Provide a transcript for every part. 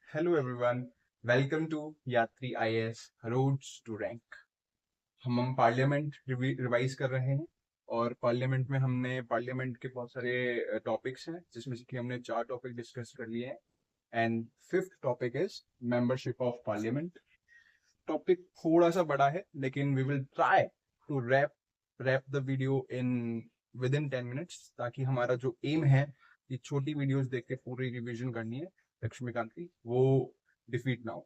Hello everyone, welcome to यात्री IAS roads to rank. हम parliament revise कर रहे हैं और पार्लियामेंट में हमने पार्लियामेंट के बहुत सारे टॉपिक्स हैं जिसमें से कि हमने 4 टॉपिक डिस्कस कर लिए हैं। And fifth topic is membership of parliament. Topic थोड़ा सा बड़ा है लेकिन we will try to wrap the video in within 10 minutes, ताकि हमारा जो एम है ये छोटी वीडियोस देख के पूरी रिवीजन करनी है लक्ष्मीकांत की, वो डिफीट ना हो।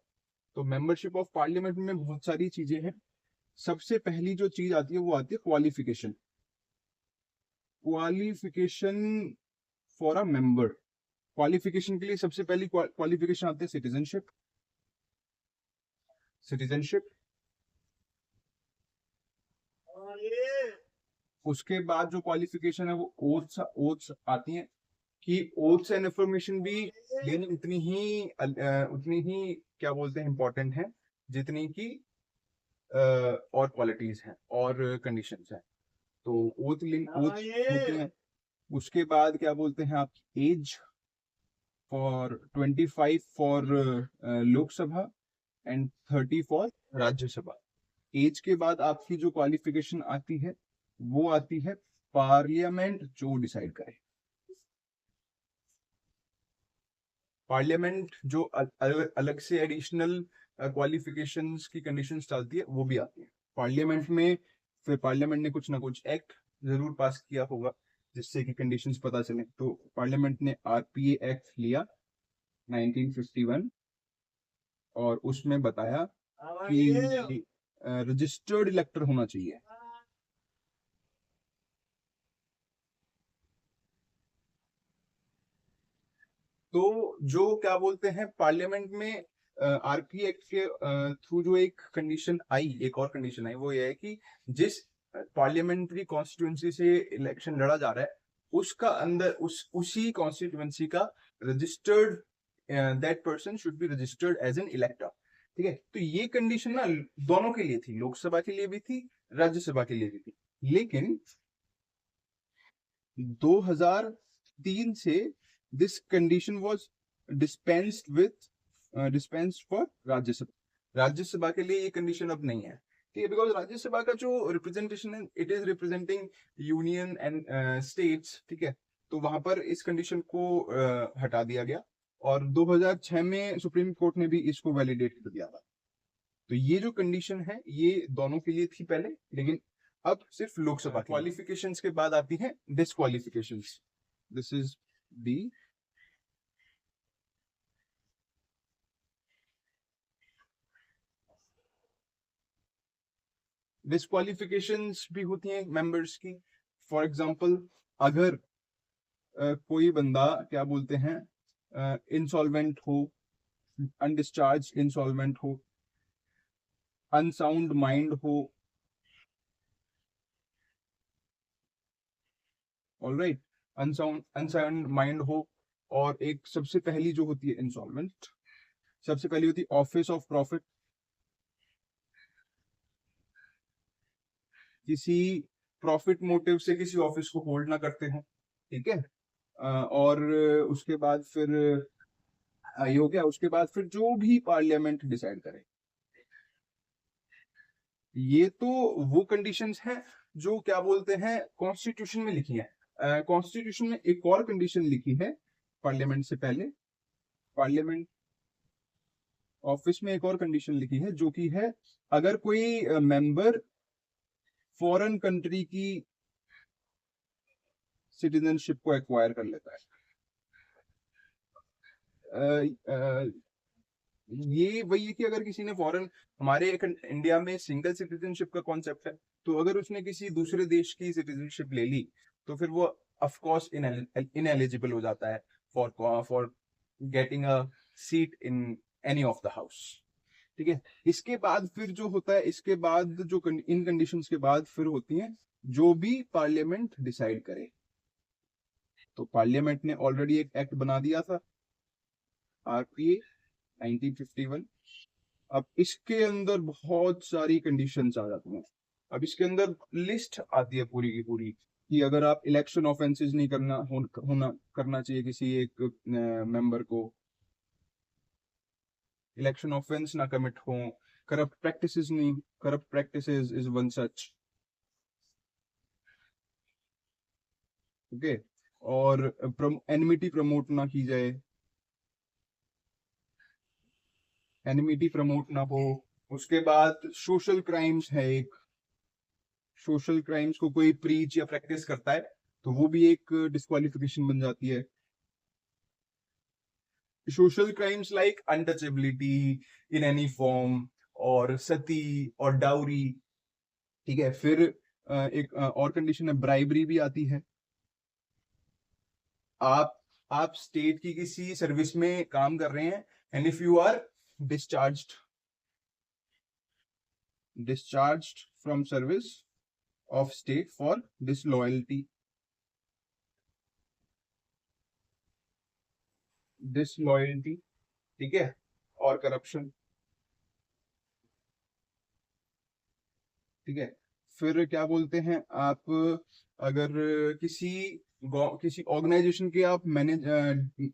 तो मेंबरशिप ऑफ पार्लियामेंट में बहुत सारी चीजें हैं। सबसे पहली जो चीज आती है वो आती है qualification. Qualification for a member. Qualification के लिए सबसे पहली क्वालिफिकेशन आती है सिटीजनशिप। सिटीजनशिप, उसके बाद जो क्वालिफिकेशन है वो ओथ्स ओथ्स आती हैं कि ओथ्स एंड इन्फॉर्मेशन भी लेनी उतनी ही क्या बोलते हैं इंपॉर्टेंट है जितनी की और क्वालिटीज हैं और कंडीशंस हैं। तो ओथ होते हैं। उसके बाद क्या बोलते हैं आपकी as for 25 for Lok Sabha and 30 for Rajya Sabha. As के बाद आपकी जो क्वालिफिकेशन आती है वो आती है पार्लियामेंट जो डिसाइड करे। पार्लियामेंट जो अलग से एडिशनल क्वालिफिकेशंस की कंडीशंस डालती है वो भी आती है पार्लियामेंट में। फिर पार्लियामेंट ने कुछ ना कुछ एक्ट जरूर पास किया होगा जिससे कि कंडीशंस पता चले। तो पार्लियामेंट ने आरपीए एक्ट लिया 1951 और उसमें बताया कि रजिस्टर्ड इलेक्टर होना चाहिए। तो जो क्या बोलते हैं पार्लियामेंट में आरपी एक्ट के थ्रू जो एक कंडीशन आई, एक और कंडीशन आई, वो ये है कि जिस पार्लियामेंट्री कॉन्स्टिट्यूंसी से इलेक्शन लड़ा जा रहा है उसका अंदर उसी कॉन्स्टिट्यूंसी का registered that person should be registered as an elector. ठीक है, तो ये कंडीशन ना दोनों के लिए थी, लोकसभा के लिए भी थी, राज्यसभा के लिए भी थी। लेकिन 2003 से this condition was dispensed with dispensed for Rajya Sabha. Rajya Sabha के लिए ये कंडीशन अब नहीं है। ठीक है, बिकॉज राज्यसभा का जो रिप्रेजेंटेशन है it is representing union and states. ठीक है, तो वहां पर इस कंडीशन को हटा दिया गया और 2006 में सुप्रीम कोर्ट ने भी इसको वैलिडेट कर दिया था। तो ये जो कंडीशन है ये दोनों के लिए थी पहले, लेकिन अब सिर्फ लोकसभा क्वालिफिकेशंस के बाद आती है disqualifications. This is the disqualifications भी होती हैं मेंबर्स की। फॉर एग्जांपल, अगर कोई बंदा क्या बोलते हैं इंसॉल्वेंट हो, अनडिस्चार्ज इंसॉल्वेंट हो, अनसाउंड माइंड हो, ऑलराइट, अनसाउंड माइंड हो, और एक सबसे पहली जो होती है इंसॉल्वेंट, सबसे पहली होती है ऑफिस ऑफ प्रॉफिट। किसी प्रॉफिट मोटिव से किसी ऑफिस को होल्ड ना करते हो। ठीक है, और उसके बाद फिर ये हो गया। उसके बाद फिर जो भी पार्लियामेंट डिसाइड करे, ये तो वो कंडीशंस हैं जो क्या बोलते हैं कॉन्स्टिट्यूशन में लिखी है। कॉन्स्टिट्यूशन में एक और कंडीशन लिखी है पार्लियामेंट से पहले, पार्लियामेंट ऑफिस में एक और कंडीशन लिखी है जो कि है अगर कोई मेंबर फॉरेन कंट्री की सिटीजनशिप को एक्वायर कर लेता है। ये वही है कि अगर किसी ने फॉरेन, हमारे एक इंडिया में सिंगल सिटीजनशिप का कॉन्सेप्ट है, तो अगर उसने किसी दूसरे देश की सिटीजनशिप ले ली तो फिर वो ऑफ कोर्स इनएलिजिबल हो जाता है for getting a seat in any of the house. ठीक है, इसके बाद फिर जो होता है, इसके बाद जो इन कंडीशंस के बाद फिर होती हैं जो भी पार्लियामेंट डिसाइड करे। तो पार्लियामेंट ने ऑलरेडी एक एक्ट बना दिया था, आरपीए 1951। अब इसके अंदर बहुत सारी कंडीशंस आ जाती हैं। अब इसके अंदर लिस्ट आती है पूरी की पूरी कि अगर आप इलेक्शन ऑफेंसेस नहीं करना चाहिए किसी एक मेंबर को। इलेक्शन ऑफेंस ना कमिट हो, करप्ट प्रैक्टिसेस नहीं, corrupt practices is one such. Okay, और एनिमिटी प्रमोट ना की जाए, एनिमिटी प्रमोट ना हो। उसके बाद सोशल क्राइम्स है एक, सोशल क्राइम्स को कोई प्रीच या प्रैक्टिस करता है तो वो भी एक डिस्क्वालिफिकेशन बन जाती है। Social crimes like untouchability in any form, और सती और डाउरी। ठीक है, फिर एक और कंडीशन है, ब्राइबरी भी आती है। आप आप स्टेट की किसी सर्विस में काम कर रहे हैं, and if you are discharged discharged from service of state for disloyalty, disloyalty, ठीक है, और करप्शन। ठीक है, फिर क्या बोलते हैं आप, अगर किसी किसी ऑर्गेनाइजेशन के आप मैनेज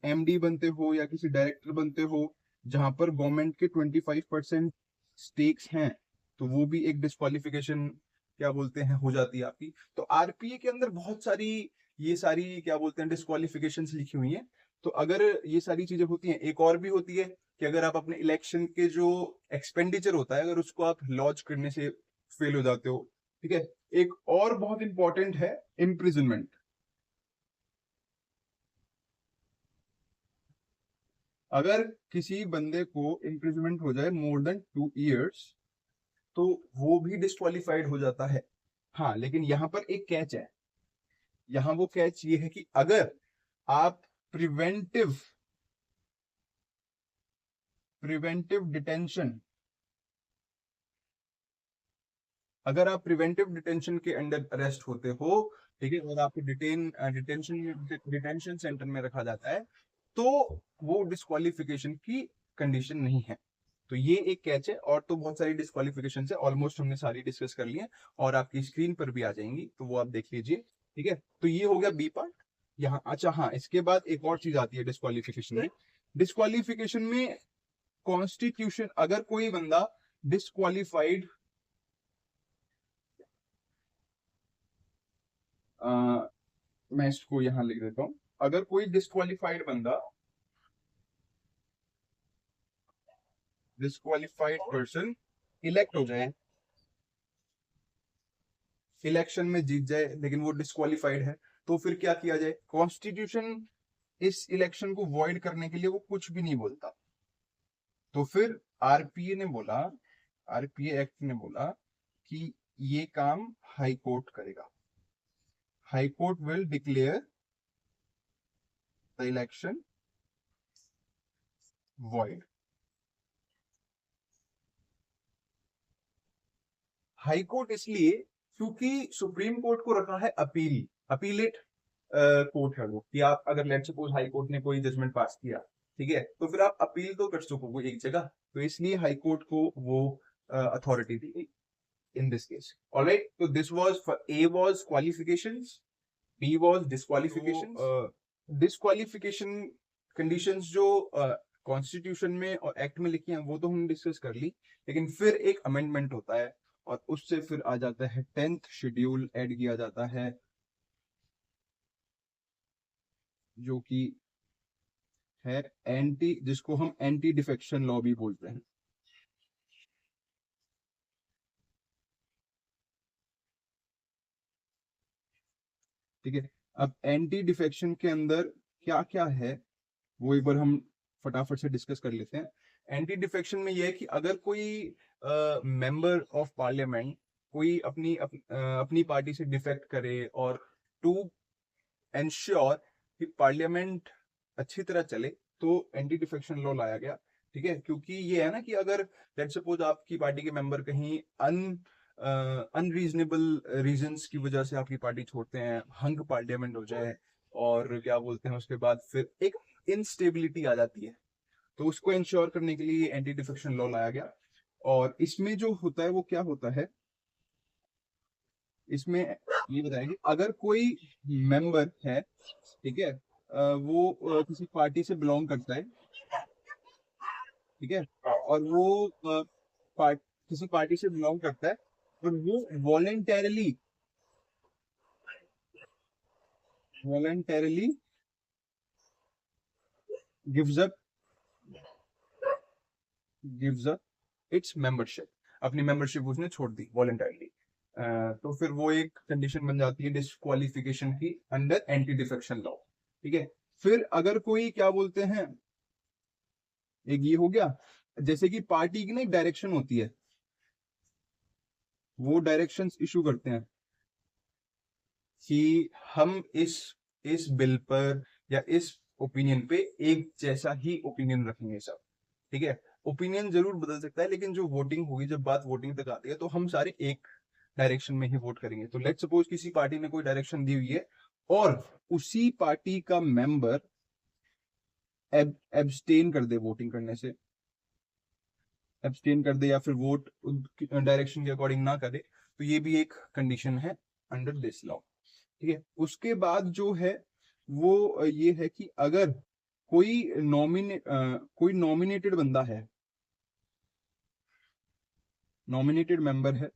एमडी बनते हो या किसी डायरेक्टर बनते हो जहां पर गवर्नमेंट के 25% स्टेक्स हैं, तो वो भी एक डिस्क्वालिफिकेशन क्या बोलते हैं हो जाती है आपकी। तो आरपीए के अंदर बहुत सारी, ये सारी क्या बोलते हैं डिस्क्वालिफिकेशंस लिखी हुई हैं। तो अगर ये सारी चीजें होती हैं, एक और भी होती है कि अगर आप अपने इलेक्शन के जो एक्सपेंडिचर होता है अगर उसको आप लॉन्च करने से फेल हो जाते हो। ठीक है, एक और बहुत इंपॉर्टेंट है इम्प्रिजनमेंट। अगर किसी बंदे को इम्प्रिजनमेंट हो जाए मोर देन 2 इयर्स, तो वो भी डिस्क्वालिफाइड हो जाता है। हाँ, लेकिन यहाँ पर एक कैच है, यहाँ वो कैच ये है कि अगर आप प्रिवेंटिव प्रिवेंटिव डिटेंशन अगर आप प्रिवेंटिव डिटेंशन के अंडर अरेस्ट होते हो, ठीक है, और आपको डिटेंशन सेंटर में रखा जाता है, तो वो डिस्क्वालिफिकेशन की कंडीशन नहीं है। तो ये एक कैच है, और तो बहुत सारी डिस्क्वालिफिकेशन है, ऑलमोस्ट हमने सारी डिस्कस कर ली है, और आपकी स्क्रीन पर भी आ जाएंगी, तो वो आप देख लीजिए। ठीक है, तो ये हो गया बी पार्ट। यहाँ अच्छा, हाँ, इसके बाद एक और चीज आती है डिस्क्वालिफिकेशन में। डिस्क्वालिफिकेशन में कॉन्स्टिट्यूशन, अगर कोई बंदा डिस्क्वालिफाइड, मैं इसको यहां लिख देता हूं, अगर कोई डिस्क्वालिफाइड पर्सन इलेक्ट हो जाए, इलेक्शन में जीत जाए, लेकिन वो डिस्क्वालिफाइड है, तो फिर क्या किया जाए। कॉन्स्टिट्यूशन इस इलेक्शन को वॉइड करने के लिए वो कुछ भी नहीं बोलता। तो फिर आरपीए ने बोला, आरपीए एक्ट ने बोला कि ये काम हाई कोर्ट करेगा। High court will declare the election void. High court इसलिए क्योंकि सुप्रीम कोर्ट को रखा है अपीलेट कोर्ट है वो, कि आप अगर लेट सपोज हाई कोर्ट ने कोई जजमेंट पास किया, ठीक है, तो फिर आप अपील तो कर सकोगे एक जगह। तो इसलिए हाई कोर्ट को वो अथॉरिटी दी गई इन दिस केस। ऑलराइट, तो this was A was qualifications, B was disqualifications. Disqualification conditions जो कॉन्स्टिट्यूशन में और एक्ट में लिखी हैं वो तो हमने डिस्कस कर ली, लेकिन फिर एक अमेंडमेंट होता है, और उससे फिर आ जाता है 10th शेड्यूल ऐड किया जाता है, जो कि है एंटी, जिसको हम एंटी डिफेक्शन लॉ भी बोलते हैं। ठीक है, अब एंटी डिफेक्शन के अंदर क्या क्या है वो एक बार हम फटाफट से डिस्कस कर लेते हैं। एंटी डिफेक्शन में यह है कि अगर कोई मेंबर ऑफ पार्लियामेंट कोई अपनी पार्टी से डिफेक्ट करे, और टू एंश्योर कि पार्लियामेंट अच्छी तरह चले, तो एंटी डिफेक्शन लॉ लाया गया। ठीक है, क्योंकि ये है ना कि अगर लेट सपोज आपकी पार्टी के मेंबर कहीं अनरीजनेबल रीजंस की वजह से आपकी पार्टी छोड़ते हैं, हंग पार्लियामेंट हो जाए, और क्या बोलते हैं उसके बाद फिर एक इनस्टेबिलिटी आ जाती है, तो उसको इंश्योर करने के लिए एंटी डिफेक्शन लॉ लाया गया। और इसमें जो होता है वो क्या होता है, इसमें ये बताएंगे, अगर कोई मेंबर है, ठीक है, वो किसी पार्टी से बिलोंग करता है, ठीक है, और वो किसी पार्टी से बिलोंग करता है, और वो voluntarily gives up it's membership, अपनी मेंबरशिप उसने छोड़ दी वॉलेंटरली, तो फिर वो एक कंडीशन बन जाती है डिस्क्वालिफिकेशन की अंडर एंटी डिफेक्शन लॉ। ठीक है, फिर अगर कोई क्या बोलते हैं, एक ये हो गया, जैसे कि पार्टी की ना एक डायरेक्शन होती है, वो डायरेक्शंस इशू करते हैं कि हम इस बिल पर या इस ओपिनियन पे एक जैसा ही ओपिनियन रखेंगे सब। ठीक है, ओपिनियन जरूर बदल सकता है, लेकिन जो वोटिंग होगी, जब बात वोटिंग तक आती है, तो हम सारे एक डायरेक्शन में ही वोट करेंगे। तो लेट्स सपोज किसी पार्टी ने कोई डायरेक्शन दी हुई है, और उसी पार्टी का मेंबर एब्सटेन कर दे वोटिंग करने से, एब्सटेन कर दे या फिर वोट डायरेक्शन के अकॉर्डिंग ना करे, तो ये भी एक कंडीशन है अंडर दिस लॉ। ठीक है, उसके बाद जो है वो ये है कि अगर कोई नॉमिनेटेड बंदा है, नॉमिनेटेड मेंबर है,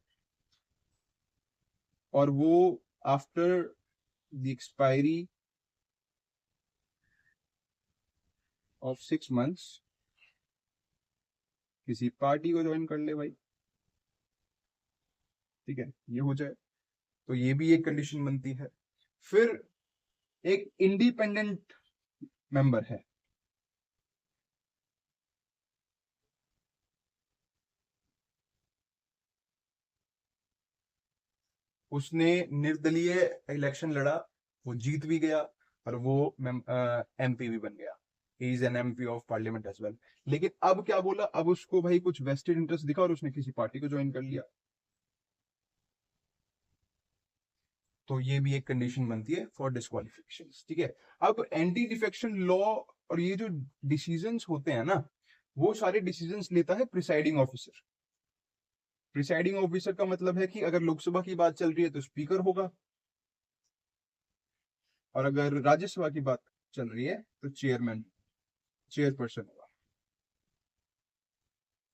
और वो after the expiry of 6 months किसी पार्टी को ज्वाइन कर ले भाई, ठीक है, ये हो जाए, तो ये भी एक कंडीशन बनती है। फिर एक इंडिपेंडेंट मेंबर है, उसने निर्दलीय इलेक्शन लड़ा, वो जीत भी गया, और वो एमपी भी बन गया, he is an MP of parliament as well. लेकिन अब क्या बोला, अब उसको भाई कुछ वेस्टेड इंटरेस्ट दिखा और उसने किसी पार्टी को ज्वाइन कर लिया, तो ये भी एक कंडीशन बनती है फॉर डिस्क्वालिफिकेशन। ठीक है, अब एंटी डिफेक्शन लॉ और ये जो डिसीजंस होते हैं ना, वो सारे डिसीजंस लेता है प्रिसाइडिंग ऑफिसर। प्रिसाइडिंग ऑफिसर का मतलब है कि अगर लोकसभा की बात चल रही है तो स्पीकर होगा, और अगर राज्यसभा की बात चल रही है तो चेयरपर्सन होगा।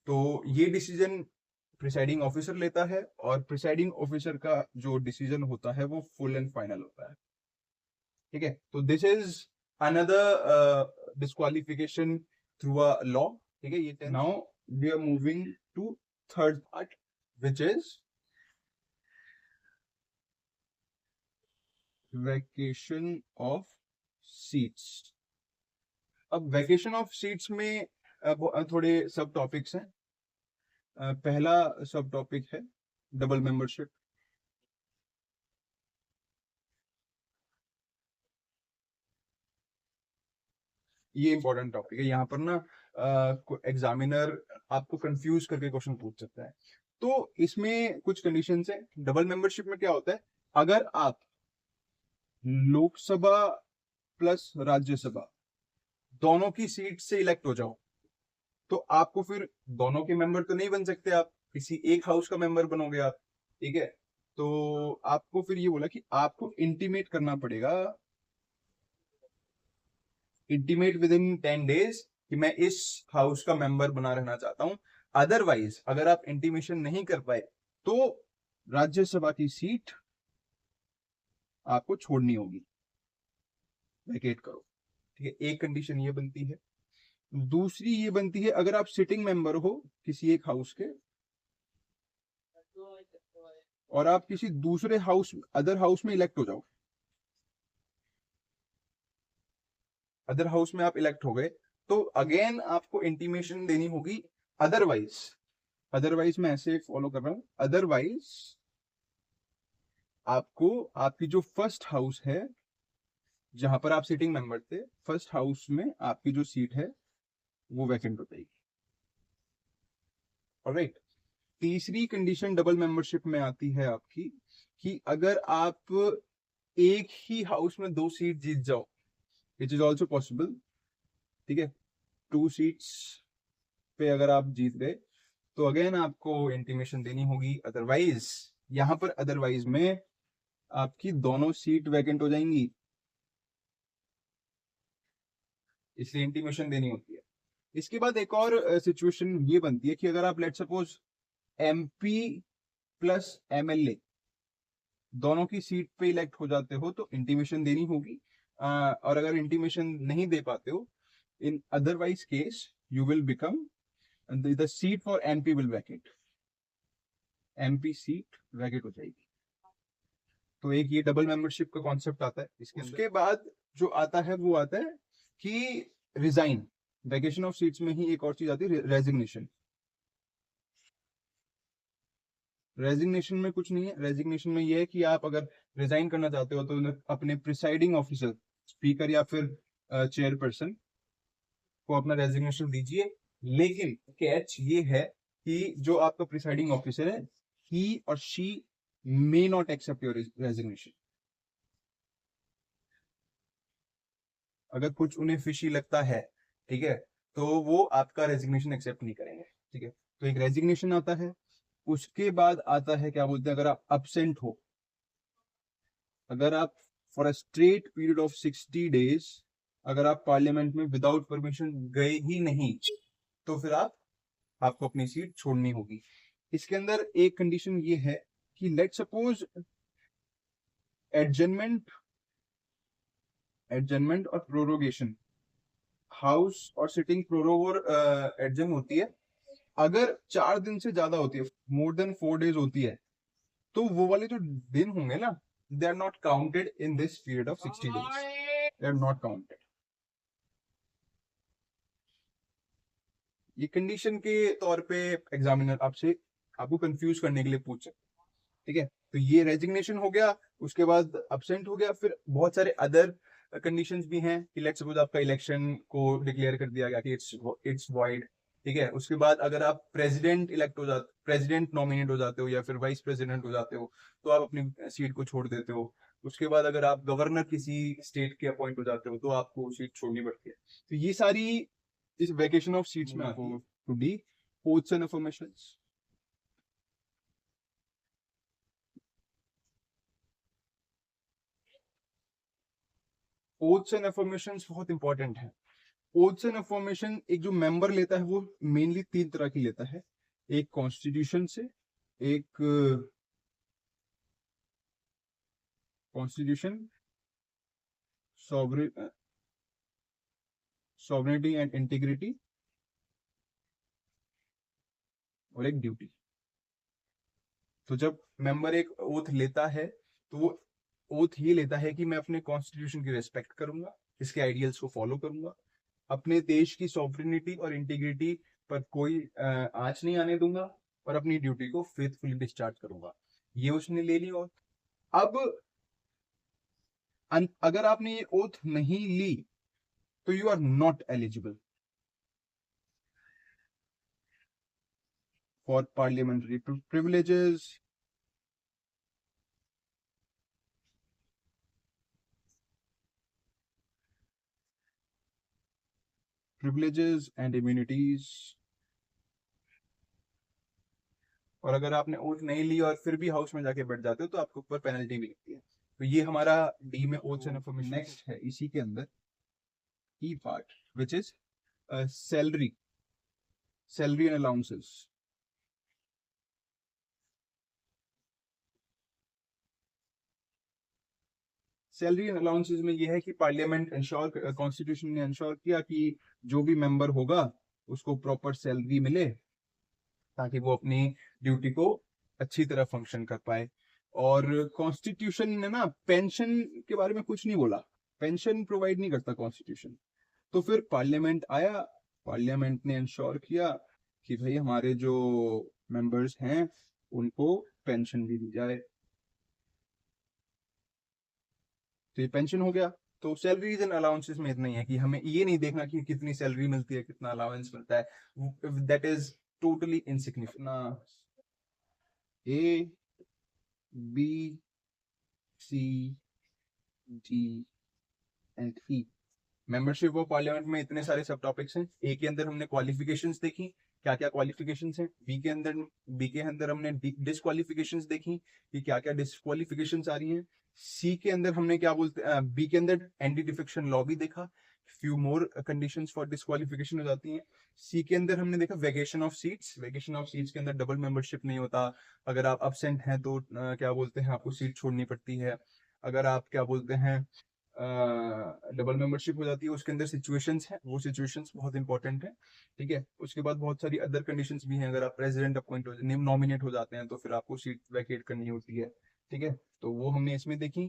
तो ये डिसीजन प्रिसाइडिंग ऑफिसर लेता है, और प्रिसाइडिंग ऑफिसर का जो डिसीजन होता है वो फुल एंड फाइनल होता है। ठीक है, तो this is another disqualification through a law. ठीक है, ये now we are moving to third part, which is vacation of seats. अब वैकेशन ऑफ सीट्स में थोड़े सब टॉपिक्स हैं। पहला सब टॉपिक है डबल मेंबरशिप। ये इंपॉर्टेंट टॉपिक है, यहाँ पर ना एग्जामिनर आपको कंफ्यूज करके क्वेश्चन पूछ सकता है। तो इसमें कुछ कंडीशंस है। डबल मेंबरशिप में क्या होता है, अगर आप लोकसभा प्लस राज्यसभा दोनों की सीट से इलेक्ट हो जाओ, तो आपको फिर दोनों के मेंबर तो नहीं बन सकते, आप किसी एक हाउस का मेंबर बनोगे आप। ठीक है, तो आपको फिर ये बोला कि आपको इंटीमेट करना पड़ेगा, इंटीमेट विद इन 10 days कि मैं इस हाउस का मेंबर बना रहना चाहता हूं। अदरवाइज अगर आप इंटीमेशन नहीं कर पाए, तो राज्यसभा की सीट आपको छोड़नी होगी, वैकेट करो। ठीक है, एक कंडीशन ये बनती है। दूसरी ये बनती है, अगर आप सिटिंग मेंबर हो किसी एक हाउस के, और आप किसी दूसरे हाउस अदर हाउस में इलेक्ट हो जाओ, अदर हाउस में आप इलेक्ट हो गए, तो अगेन आपको इंटीमेशन देनी होगी। अदरवाइज अदरवाइज मैं ऐसे फॉलो कर रहा हूं, अदरवाइज आपको आपकी जो फर्स्ट हाउस है जहां पर आप सिटिंग मेंबर थे, फर्स्ट हाउस में आपकी जो सीट है वो वैकेंट हो जाएगी। ऑलराइट, तीसरी कंडीशन डबल मेंबरशिप में आती है आपकी, कि अगर आप एक ही हाउस में 2 सीट जीत जाओ, विच इज ऑल्सो पॉसिबल। ठीक है, 2 सीट्स पे अगर आप जीत गए, तो अगेन आपको इंटीमेशन देनी होगी। अदरवाइज यहां पर अदरवाइज में आपकी दोनों सीट वैकेंट हो जाएंगी, इसलिए इंटीमेशन देनी होती है। इसके बाद एक और सिचुएशन ये बनती है कि अगर आप let suppose MP plus MLA दोनों की सीट पे इलेक्ट हो जाते हो तो इंटीमेशन देनी होगी, और अगर इंटीमेशन नहीं दे पाते हो, in otherwise case you will become the seat for MP will vacate, MP seat vacate हो जाएगी। तो एक ये डबल मेंबरशिप का कॉन्सेप्ट आता है इसके अंदर। उसके बाद जो आता है वो आता है कि रिजाइन, वैकेशन ऑफ सीट्स में ही एक और चीज आती है रेजिग्नेशन। रेजिग्नेशन में कुछ नहीं है, रेजिग्नेशन में ये है कि आप अगर रिजाइन करना चाहते हो तो अपने प्रिसाइडिंग ऑफिसर, स्पीकर या फिर चेयरपर्सन को अपना रेजिग्नेशन दीजिए। लेकिन कैच ये है कि जो आपका प्रिसाइडिंग ऑफिसर है, ही और she may not accept your resignation. अगर कुछ उन्हें फिशी लगता है, ठीक है, तो वो आपका रेजिग्नेशन एक्सेप्ट नहीं करेंगे, ठीक है। तो एक रेजिग्नेशन आता है, उसके बाद आता है क्या बोलते हैं, अगर आप absent हो, अगर आप for a straight period of 60 days अगर आप पार्लियामेंट में विदाउट परमिशन गए ही नहीं, तो फिर आपको अपनी सीट छोड़नी होगी। इसके अंदर एक कंडीशन ये है कि लेट सपोज एडजर्नमेंट और प्रोरोगेशन, हाउस और सिटिंग प्रोरोग और एडजर्न होती है, अगर 4 दिन से ज्यादा होती है, मोर देन 4 डेज होती है, तो वो वाले जो दिन होंगे ना, they are not counted in this period of 60 days, they are not counted. ये कंडीशन के तौर पे एग्जामिनर आपको कंफ्यूज करने के लिए पूछ सकते, ठीक है। तो ये रेजिग्नेशन हो गया, उसके बाद अब्सेंट हो गया, फिर बहुत सारे अदर कंडीशंस भी हैं कि लेट्स सपोज आपका इलेक्शन को डिक्लेयर कर दिया गया कि इट्स वॉइड, ठीक है। उसके बाद अगर आप प्रेसिडेंट नॉमिनेट हो जाते हो या फिर वाइस प्रेसिडेंट हो जाते हो, तो आप अपनी सीट को छोड़ देते हो। उसके बाद अगर आप गवर्नर किसी स्टेट के अपॉइंट हो जाते हो, तो आपको सीट छोड़नी पड़ती है। तो ये सारी इस वेकेशन ऑफ सीट्स में आती है। Two D oaths and affirmations, oaths and affirmations बहुत इंपॉर्टेंट है। ओथ्स एंड अफर्मेशन एक जो मेंबर लेता है वो मेनली 3 तरह की लेता है, एक कॉन्स्टिट्यूशन से, एक कॉन्स्टिट्यूशन, सॉवरेनिटी एंड इंटीग्रिटी, और एक ड्यूटी। तो जब मेंबर एक ओथ लेता है तो वो ओथ ये लेता है कि मैं अपने कॉन्स्टिट्यूशन की रिस्पेक्ट करूंगा, इसके आइडियल्स को फॉलो करूंगा, अपने देश की सॉवरेनिटी और इंटीग्रिटी पर कोई आंच नहीं आने दूंगा, और अपनी ड्यूटी को फेथफुली डिस्चार्ज करूंगा। ये उसने ले ली ओथ। अब अगर आपने ये ओथ नहीं ली तो you are not eligible for parliamentary privileges, and immunities. और अगर आपने ओथ नहीं ली और फिर भी हाउस में जाके बैठ जाते हो तो आपके ऊपर पेनल्टी भी लगती है। तो ये हमारा डी में ओथ्स एंड अफर्मेशन। नेक्स्ट है इसी के अंदर की part which is salary and allowances. Salary and allowances में यह है कि पार्लियामेंट इंश्योर, कॉन्स्टिट्यूशन ने इंश्योर किया कि जो भी मेंबर होगा उसको प्रॉपर सैलरी मिले, ताकि वो अपनी ड्यूटी को अच्छी तरह फंक्शन कर पाए। और कॉन्स्टिट्यूशन ने ना पेंशन के बारे में कुछ नहीं बोला, पेंशन प्रोवाइड नहीं करता कॉन्स्टिट्यूशन। तो फिर पार्लियामेंट आया, पार्लियामेंट ने इंश्योर किया कि भाई हमारे जो मेंबर्स हैं उनको पेंशन भी दी जाए। तो ये पेंशन हो गया। तो सैलरीज एंड अलाउंसेस में इतना ही है कि हमें ये नहीं देखना कि कितनी सैलरी मिलती है, कितना अलाउंस मिलता है, that is totally insignificant. A B C D and E, membership of parliament में इतने सारे सब टॉपिक्स हैं। ए के अंदर हमने क्वालिफिकेशंस देखी, क्या क्या क्वालिफिकेशंस हैं। बी के अंदर हमने डिस्क्वालिफिकेशंस देखी कि क्या क्या डिस्क्वालिफिकेशंस आ रही हैं। सी के अंदर हमने क्या बोलते हैं, बी के अंदर एंटी डिफेक्शन लॉ भी देखा few more conditions for disqualification हो जाती हैं। सी के अंदर हमने देखा vacation of seats, vacation of seats के अंदर डबल मेंबरशिप नहीं होता। अगर आप अब्सेंट हैं तो क्या बोलते हैं आपको सीट छोड़नी पड़ती है। अगर आप क्या बोलते हैं डबल मेंबरशिप हो जाती है, उसके अंदर सिचुएशंस हैं, वो सिचुएशंस बहुत इंपॉर्टेंट है। ठीक है, उसके बाद बहुत सारी अदर कंडीशंस भी हैं। अगर आप प्रेसिडेंट अपॉइंट हो नॉमिनेट हो जाते हैं तो फिर आपको सीट वैकेट करनी होती है। ठीक है, तो वो हमने इसमें देखी।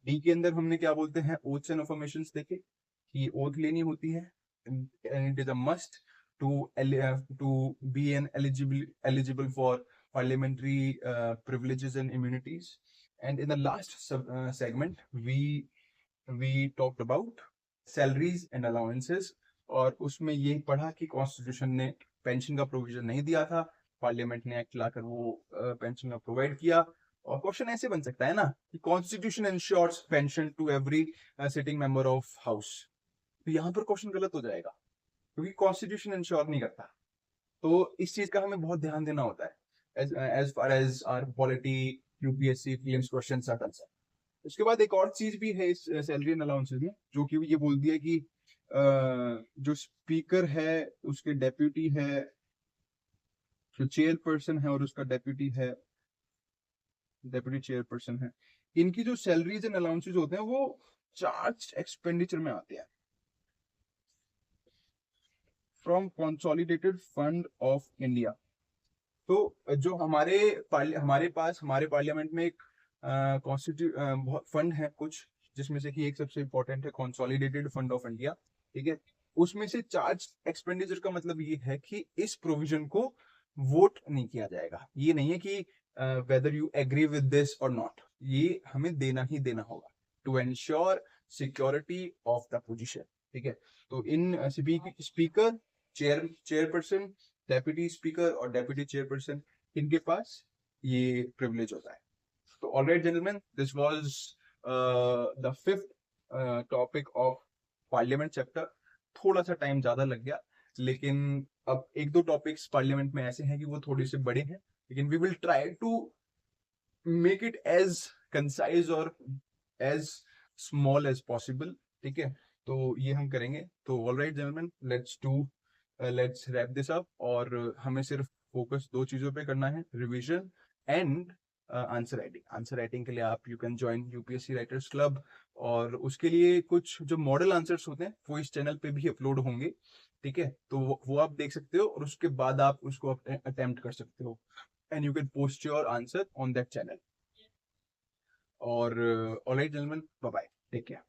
डी के अंदर हमने क्या बोलते हैं ओथ्स एंड अफर्मेशंस देखे कि ओथ लेनी होती है, it is a must to be an eligible for parliamentary privileges and immunities. And in the last segment we talked about salaries and allowances, और उसमें ये पढ़ा कि कॉन्स्टिट्यूशन ने पेंशन का प्रोविजन नहीं दिया था, पार्लियामेंट ने एक्ट लाकर वो पेंशन का प्रोवाइड किया। और क्वेश्चन ऐसे बन सकता है ना कि constitution ensures pension to every sitting member of house, तो यहाँ पर क्वेश्चन गलत हो जाएगा क्योंकि कॉन्स्टिट्यूशन इंश्योर नहीं करता। तो इस चीज का हमें बहुत ध्यान देना होता है as far as our polity UPSC prelims questions are concern. उसके बाद एक और चीज भी है इस सैलरी एंड अलाउंसेस में, जो कि ये बोलती है कि जो स्पीकर है उसके डेप्यूटी है, जो चेयरपर्सन है और उसका डेप्यूटी है, डेप्यूटी चेयरपर्सन है, इनकी जो सैलरीज एंड अलाउंसेस होते हैं वो चार्ज एक्सपेंडिचर में आते हैं from consolidated fund of India. तो जो हमारे पार्लियामेंट में एक फंड है कुछ, जिसमें से कि एक सबसे इंपॉर्टेंट है कंसोलिडेटेड फंड ऑफ इंडिया। ठीक है, उसमें से चार्ज एक्सपेंडिचर का मतलब ये है कि इस प्रोविजन को वोट नहीं किया जाएगा। ये नहीं है कि whether you agree with this और नॉट, ये हमें देना ही देना होगा to ensure security of the position. ठीक है, तो इन स्पीकर, चेयरपर्सन, डेप्यूटी स्पीकर और डेप्यूटी चेयरपर्सन, इनके पास ये प्रिविलेज होता है। तो alright gentleman, this was the fifth topic of parliament chapter. थोड़ा सा टाइम ज्यादा लग गया, लेकिन अब एक दो टॉपिक्स पार्लियामेंट में ऐसे हैं कि वो थोड़े से बड़े हैं, लेकिन we will try to make it as concise और एज स्मॉल एज पॉसिबल। ठीक है, तो ये हम करेंगे। तो alright gentleman, let's wrap this up. और हमें सिर्फ फोकस दो चीजों पे करना है, revision and answer writing. Answer writing के लिए आप you can join UPSC writers club, और उसके लिए कुछ जो मॉडल आंसर्स होते हैं वो इस चैनल पे भी अपलोड होंगे। ठीक है, तो वो आप देख सकते हो और उसके बाद आप उसको अटेम्प्ट कर सकते हो, and you can post your answer on that channel. और alright gentleman, bye bye, take care.